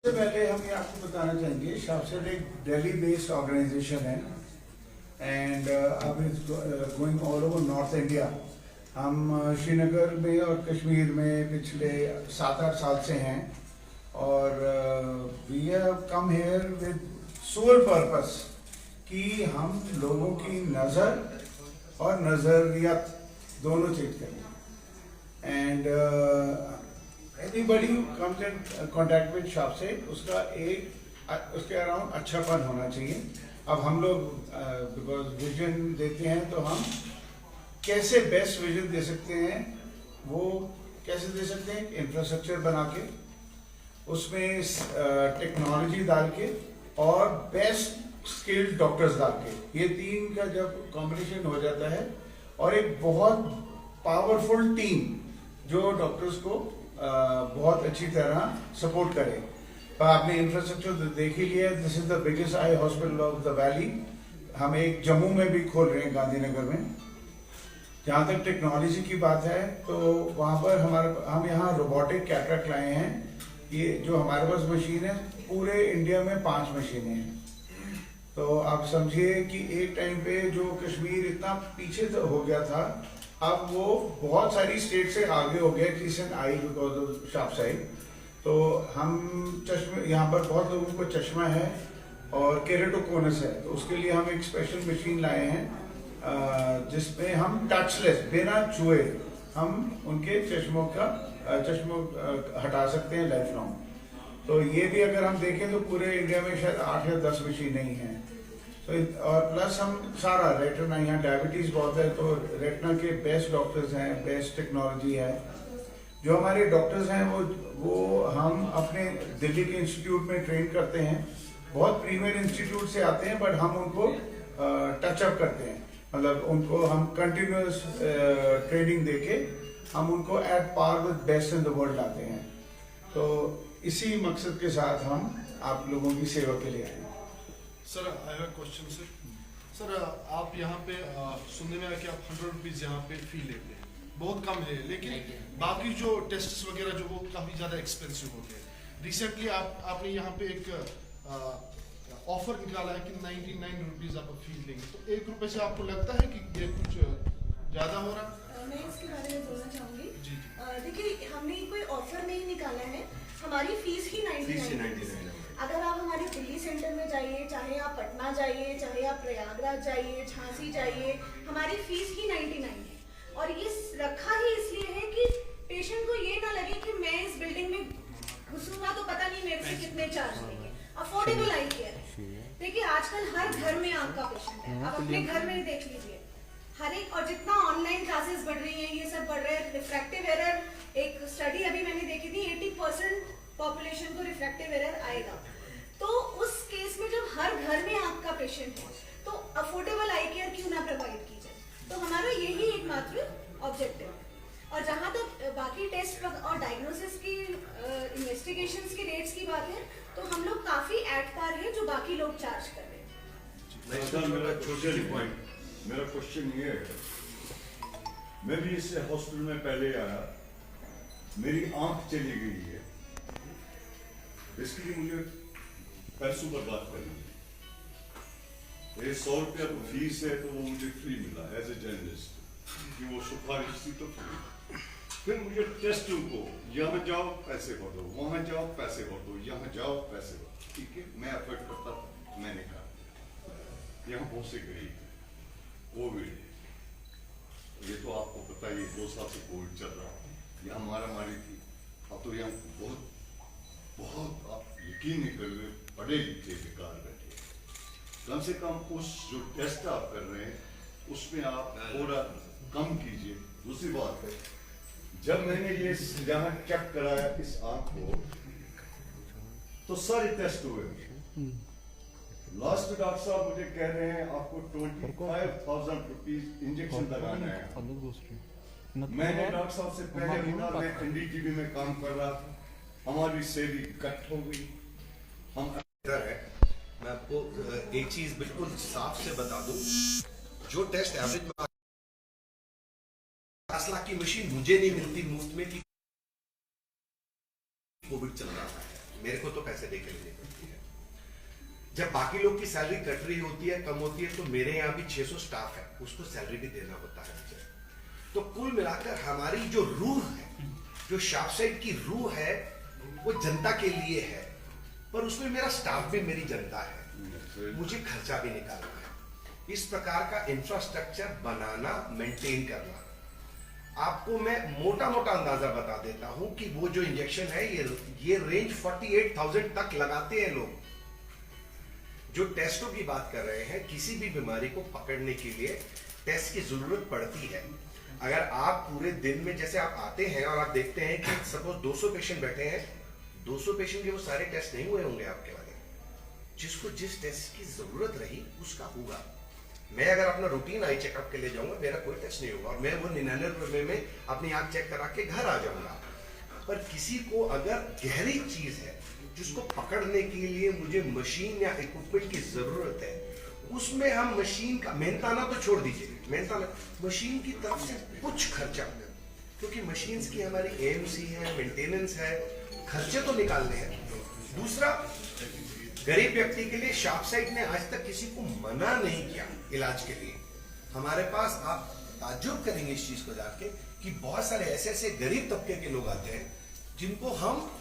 सबसे पहले हम ये आपको बताना चाहेंगे शाफसेट एक दिल्ली बेस्ड ऑर्गेनाइजेशन है एंड अब it's going all over north India. हम श्रीनगर में और कश्मीर में पिछले 7-8 साल से हैं और we have come here with sole purpose कि हम लोगों की नज़र और नज़रियत दोनों चेंज करें and anybody comes in contact with शाफसेट उसके अराउंड अच्छापन होना चाहिए। अब हम लोग बिकॉज विजन देते हैं तो हम कैसे बेस्ट विजन दे सकते हैं, वो कैसे दे सकते हैं, इंफ्रास्ट्रक्चर बना के उसमें टेक्नोलॉजी डाल के और बेस्ट स्किल्ड डॉक्टर्स डाल के, ये तीन का जब कॉम्बिनेशन हो जाता है और एक बहुत पावरफुल टीम जो डॉक्टर्स को बहुत अच्छी तरह सपोर्ट करे। आपने इंफ्रास्ट्रक्चर देख ही लिया, this is the biggest eye hospital of the valley. हम एक जम्मू में भी खोल रहे हैं, गांधीनगर में। जहाँ तक टेक्नोलॉजी की बात है तो वहाँ पर हम यहाँ रोबोटिक कैटरेक्ट लाए हैं। ये जो हमारे पास मशीन है, पूरे इंडिया में 5 मशीनें हैं। तो आप समझिए कि एक टाइम पे जो कश्मीर इतना पीछे तो हो गया था, अब वो बहुत सारी स्टेट से आगे हो गया किसन आई बिकॉज ऑफ शाफसेट। तो हम चश्मे, यहाँ पर बहुत लोगों को चश्मा है और केरेटोकोनस है, तो उसके लिए हम एक स्पेशल मशीन लाए हैं जिसमें हम टचलेस, बिना छुए हम उनके चश्मों हटा सकते हैं लाइफ लॉन्ग। तो ये भी अगर हम देखें तो पूरे इंडिया में शायद 8 या 10 मशीनें ही हैं। तो और प्लस हम सारा रेटिना, यहाँ डायबिटीज बहुत है तो रेटिना के बेस्ट डॉक्टर्स हैं, बेस्ट टेक्नोलॉजी है। जो हमारे डॉक्टर्स हैं वो हम अपने दिल्ली के इंस्टीट्यूट में ट्रेन करते हैं। बहुत प्रीमियर इंस्टीट्यूट से आते हैं बट हम उनको टच अप करते हैं, मतलब उनको हम कंटिन्यूस ट्रेनिंग देके हम उनको at par with best in the world लाते हैं। तो इसी मकसद के साथ हम आप लोगों की सेवा के लिए आए हैं। Sir I have a question sir, आप यहाँ पे सुनने में आया कि आप 100 रुपीज़ यहाँ पे फी लेते हैं, बहुत कम है, लेकिन बाकी जो टेस्ट वगैरह जो वो काफ़ी ज़्यादा एक्सपेंसिव हो गए। रिसेंटली आपने यहाँ पे एक ऑफर निकाला है कि 99 रुपीज़ आप फी लेंगे, तो 1 रुपये से आपको लगता है कि ये कुछ ज़्यादा हो रहा है? मैं इसके बारे में बोलना चाहूँगी। देखिए, हमने कोई ऑफर नहीं निकाला है, हमारी फीस ही 99 है। अगर आप हमारे दिल्ली सेंटर में जाइए, चाहे आप पटना जाइए, चाहे आप प्रयागराज जाइए, झांसी जाइए, हमारी फीस ही 99 है। और ये रखा ही इसलिए है कि पेशेंट को ये ना लगे कि मैं इस बिल्डिंग में घुसूंगा तो पता नहीं मेरे से कितने चार्ज लेंगे। अफोर्डेबल आई केयर है। देखिए, आजकल हर घर में आँख का पेशेंट है, आप अपने घर में देख लीजिए, हर एक। और जितना ऑनलाइन क्लासेस बढ़ रही हैं, ये सब बढ़ रहे हैं, रिफ्रैक्टिव एरर, एक स्टडी अभी मैंने देखी थी, 80% पॉपुलेशन को रिफ्रैक्टिव एरर आएगा। तो उस केस में जब हर घर में आँख का पेशेंट है तो अफोर्डेबल आई केयर क्यों ना प्रोवाइड की जाए। तो हमारा यही एकमात्र ऑब्जेक्टिव है। और जहाँ तक बाकी टेस्ट और डायग्नोसिस की इन्वेस्टिगेशंस के रेट्स की बात है, तो हम लोग काफी एट पार है जो बाकी लोग चार्ज कर रहे हैं। मेरा क्वेश्चन ये है, मैं भी इस हॉस्पिटल में पहले आया, मेरी आंख चली गई है, इसके लिए मुझे पैसों पर बात करनी है। ये 100 रुपया तो फीस है, तो वो मुझे फ्री मिला एज ए जर्नलिस्ट, कि वो सिफारिश थी तो फ्री। फिर मुझे टेस्ट को यहाँ जाओ पैसे भर दो, वहाँ जाओ पैसे भर दो, यहाँ जाओ पैसे भर दो। ठीक है, मैं अफोर्ड करता था, मैंने कहा यहाँ बहुत से गरीब है, कोविड, ये तो आपको पता ही, 2 साल से कोविड चल रहा है, यहाँ मारामारी थी। अब तो यहाँ बहुत आप यकीन नहीं कर रहे, पढ़े लिखे बेकार बैठे। कम से कम उस जो टेस्ट आप कर रहे हैं उसमें आप थोड़ा कम कीजिए। दूसरी बात है, जब मैंने ये यहाँ चेक कराया इस आंख को, तो सारे टेस्ट हुए। लास्ट डॉक्टर साहब मुझे कह रहे हैं आपको 25,000 रुपीज इंजेक्शन लगाना है। मैंने डॉक्टर साहब से पहले बोला, मैं NDTV में काम कर रहा था, हमारी सेवी कट हो गई। हम इधर है, मैं आपको एक चीज बिल्कुल साफ से बता दूं, जो टेस्ट एवरेज में 10 लाख की मशीन मुझे नहीं मिलती मुफ्त में कि कोविड चल रहा है। मेरे को तो पैसे देके लेनी पड़ती है। जब बाकी लोग की सैलरी कट रही होती है, कम होती है, तो मेरे यहाँ भी 600 स्टाफ है, उसको सैलरी भी देना होता है मुझे। तो कुल मिलाकर हमारी जो रूह है, जो शार्पसाइड की रूह है, वो जनता के लिए है, पर उसमें मेरा स्टाफ भी मेरी जनता है, मुझे खर्चा भी निकालना है। इस प्रकार का इंफ्रास्ट्रक्चर बनाना, मेंटेन करना। आपको मैं मोटा मोटा अंदाजा बता देता हूं कि वो जो इंजेक्शन है, ये रेंज 48,000 तक लगाते हैं लोग। जो टेस्टों की बात कर रहे हैं, किसी भी बीमारी को पकड़ने के लिए टेस्ट की जरूरत पड़ती है। अगर आप पूरे दिन में, जैसे आप आते हैं और आप देखते हैं कि सपोज 200 पेशेंट बैठे हैं, 200 पेशेंट के वो सारे टेस्ट नहीं हुए होंगे आपके वाले। जिसको जिस टेस्ट की जरूरत रही उसका होगा। मैं अगर अपना रूटीन आई चेकअप के लिए जाऊंगा, मेरा कोई टेस्ट नहीं होगा और मैं वो 99 रुपए में अपनी आंख चेक करा के घर आ जाऊंगा। पर किसी को अगर गहरी चीज है जिसको पकड़ने के लिए मुझे मशीन या इक्विपमेंट की जरूरत है, उसमें हम मशीन का मेहनताना तो छोड़ दीजिए, मेहनताना मशीन की तरफ से कुछ खर्चा, क्योंकि मशीन्स की हमारी AMC है, मेंटेनेंस है, खर्चे तो निकालने हैं। दूसरा, गरीब व्यक्ति के लिए शार्पसाइड ने आज तक किसी को मना नहीं किया इलाज के लिए। हमारे पास, आप ताज्जुब करेंगे इस चीज को जाके, कि बहुत सारे ऐसे ऐसे गरीब तबके के लोग आते हैं जिनको हम